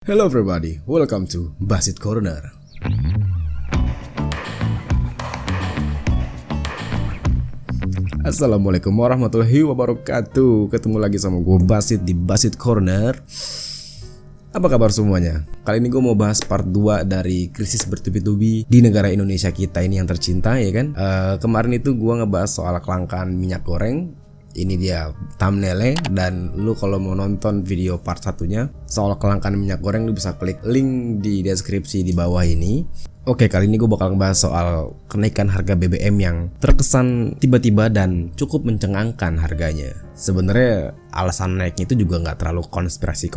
Hello everybody, welcome to Basit Corner. Assalamualaikum warahmatullahi wabarakatuh. Ketemu lagi sama gue Basit di Basit Corner. Apa kabar semuanya? Kali ini gue mau bahas part 2 dari krisis bertubi-tubi di negara Indonesia kita ini yang tercinta, ya kan? Kemarin itu gue ngebahas soal kelangkaan minyak goreng. Ini dia thumbnailnya, dan lu kalau mau nonton video part satunya soal kelangkaan minyak goreng lu bisa klik link di deskripsi di bawah ini. Oke, kali ini gue bakal ngebahas soal kenaikan harga BBM yang terkesan tiba-tiba dan cukup mencengangkan harganya. Sebenarnya alasan naiknya itu juga nggak terlalu konspirasi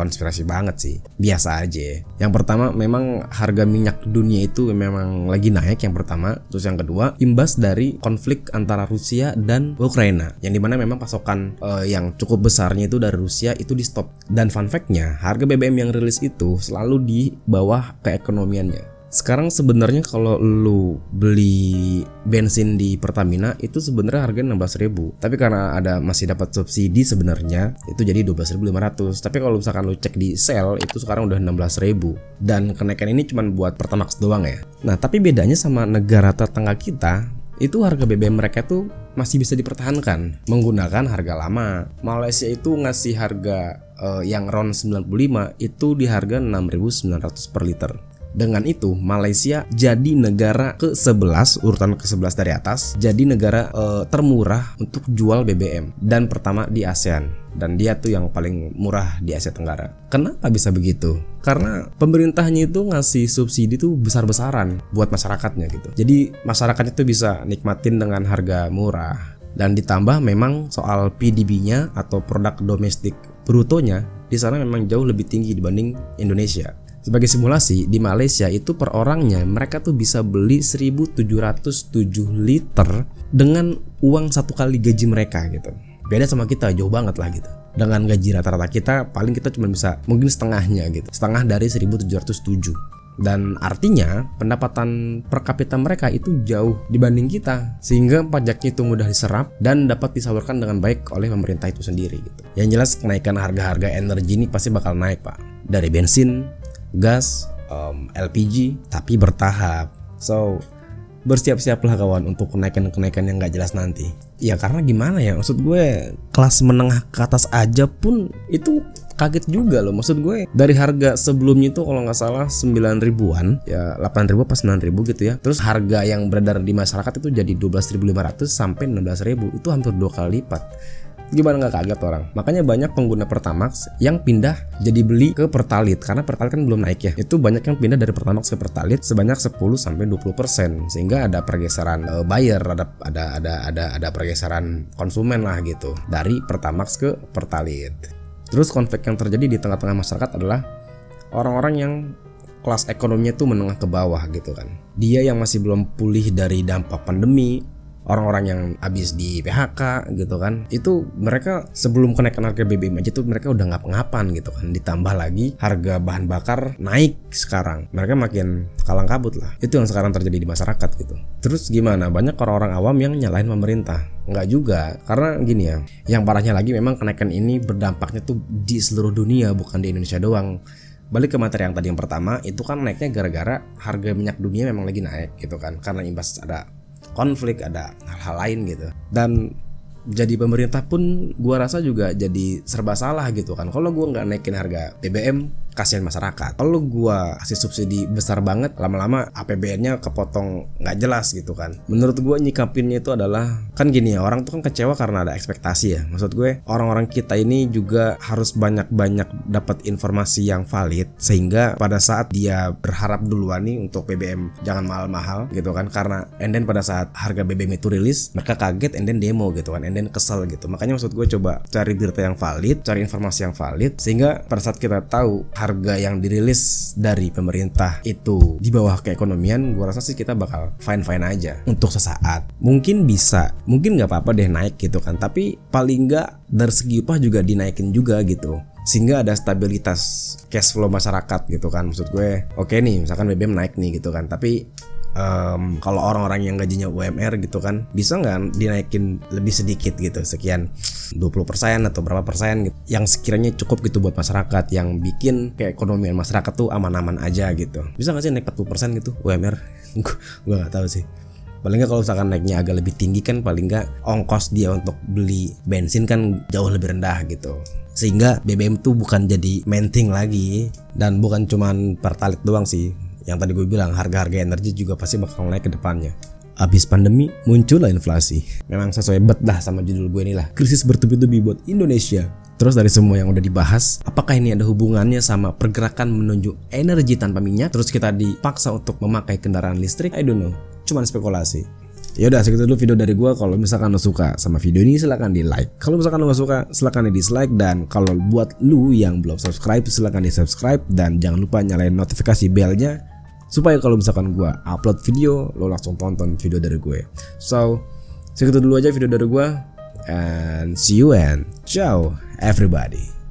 banget sih, biasa aja. Yang pertama, memang harga minyak dunia itu memang lagi naik, yang pertama. Terus yang kedua, imbas dari konflik antara Rusia dan Ukraina, yang dimana memang pasokan yang cukup besarnya itu dari Rusia itu di stop. Dan fun fact-nya, harga BBM yang rilis itu selalu di bawah keekonomiannya. Sekarang sebenarnya kalau lu beli bensin di Pertamina itu sebenarnya harganya 16.000. Tapi karena masih dapat subsidi sebenarnya itu jadi 12.500. Tapi kalau misalkan lu cek di Shell itu sekarang udah 16.000. Dan kenaikan ini cuma buat Pertamax doang ya. Nah, tapi bedanya sama negara tetangga kita, itu harga BBM mereka tuh masih bisa dipertahankan menggunakan harga lama. Malaysia itu ngasih harga yang RON 95 itu di harga 6.900 per liter. Dengan itu Malaysia jadi negara ke-11, urutan ke-11 dari atas, jadi negara termurah untuk jual BBM dan pertama di ASEAN. Dan dia tuh yang paling murah di Asia Tenggara. Kenapa bisa begitu? Karena pemerintahnya itu ngasih subsidi tuh besar-besaran buat masyarakatnya gitu. Jadi masyarakatnya tuh bisa nikmatin dengan harga murah. Dan ditambah memang soal PDB-nya atau produk domestik brutonya di sana memang jauh lebih tinggi dibanding Indonesia. Sebagai simulasi, di Malaysia itu per orangnya mereka tuh bisa beli 1.707 liter dengan uang satu kali gaji mereka gitu. Beda sama kita, jauh banget lah gitu. Dengan gaji rata-rata kita paling kita cuma bisa mungkin setengahnya gitu. Setengah dari 1.707. Dan artinya pendapatan per kapita mereka itu jauh dibanding kita, sehingga pajaknya itu mudah diserap dan dapat disalurkan dengan baik oleh pemerintah itu sendiri gitu. Yang jelas kenaikan harga-harga energi ini pasti bakal naik, Pak. Dari bensin, gas, LPG, tapi bertahap. So, bersiap-siaplah kawan untuk kenaikan-kenaikan yang gak jelas nanti. Ya karena gimana ya, maksud gue kelas menengah ke atas aja pun itu kaget juga loh. Maksud gue dari harga sebelumnya itu kalau gak salah 9 ribuan, ya 8 ribu pas 9 ribu gitu ya. Terus harga yang beredar di masyarakat itu jadi 12.500 sampai 16.000. Itu hampir 2 kali lipat. Gimana gak kaget orang? Makanya banyak pengguna Pertamax yang pindah jadi beli ke Pertalite, karena Pertalite kan belum naik ya. Itu banyak yang pindah dari Pertamax ke Pertalite sebanyak 10-20%, sehingga ada pergeseran buyer, ada pergeseran konsumen lah gitu dari Pertamax ke Pertalite. Terus konflik yang terjadi di tengah-tengah masyarakat adalah orang-orang yang kelas ekonominya tuh menengah ke bawah gitu kan. Dia yang masih belum pulih dari dampak pandemi, orang-orang yang habis di PHK gitu kan, itu mereka sebelum kenaikan harga BBM aja tuh mereka udah ngap-ngapan gitu kan. Ditambah lagi harga bahan bakar naik sekarang, mereka makin kalang kabut lah. Itu yang sekarang terjadi di masyarakat gitu. Terus gimana? Banyak orang-orang awam yang nyalahin pemerintah. Enggak juga, karena gini ya, yang parahnya lagi memang kenaikan ini berdampaknya tuh di seluruh dunia, bukan di Indonesia doang. Balik ke materi yang tadi yang pertama, itu kan naiknya gara-gara harga minyak dunia memang lagi naik gitu kan, karena imbas ada konflik, ada hal-hal lain gitu. Dan jadi pemerintah pun gua rasa juga jadi serba salah gitu kan. Kalau gua nggak naikin harga BBM, kasihan masyarakat. Kalau gua kasih subsidi besar banget, lama-lama APBN-nya kepotong nggak jelas gitu kan. Menurut gua nyikapinnya itu adalah, kan gini ya, orang tuh kan kecewa karena ada ekspektasi ya. Maksud gue orang-orang kita ini juga harus banyak-banyak dapat informasi yang valid, sehingga pada saat dia berharap duluan nih untuk BBM jangan mahal-mahal gitu kan, karena and then pada saat harga BBM itu rilis mereka kaget and then demo gitu kan, and then kesel gitu. Makanya maksud gue coba cari berita yang valid, cari informasi yang valid, sehingga pada saat kita tahu harga yang dirilis dari pemerintah itu di bawah keekonomian, gue rasa sih kita bakal fine-fine aja untuk sesaat. Mungkin bisa, mungkin nggak apa-apa deh naik gitu kan, tapi paling nggak dari segi upah juga dinaikin juga gitu, sehingga ada stabilitas cash flow masyarakat gitu kan. Maksud gue oke nih, misalkan BBM naik nih gitu kan, tapi kalau orang-orang yang gajinya UMR gitu kan, bisa nggak dinaikin lebih sedikit gitu, sekian 20% atau berapa persen gitu, yang sekiranya cukup gitu buat masyarakat, yang bikin keekonomian masyarakat tuh aman-aman aja gitu. Bisa nggak sih naik 40% gitu UMR? Gue nggak tahu sih. Paling nggak kalau misalkan naiknya agak lebih tinggi kan, paling nggak ongkos dia untuk beli bensin kan jauh lebih rendah gitu, sehingga BBM tuh bukan jadi main thing lagi. Dan bukan cuman Pertalite doang sih, yang tadi gue bilang harga-harga energi juga pasti bakal naik ke depannya. Abis pandemi muncullah inflasi. Memang sesuai bet dah sama judul gue ini lah, krisis bertubi-tubi buat Indonesia. Terus dari semua yang udah dibahas, apakah ini ada hubungannya sama pergerakan menuju energi tanpa minyak? Terus kita dipaksa untuk memakai kendaraan listrik? I don't know, cuman spekulasi. Ya udah, segitu dulu video dari gua. Kalau misalkan lo suka sama video ini silahkan di like. Kalau misalkan lo gak suka silahkan di dislike. Dan kalau buat lu yang belum subscribe silahkan di subscribe. Dan jangan lupa nyalain notifikasi belnya, supaya kalau misalkan gua upload video lo langsung tonton video dari gue. So segitu dulu aja video dari gua, and see you and ciao everybody.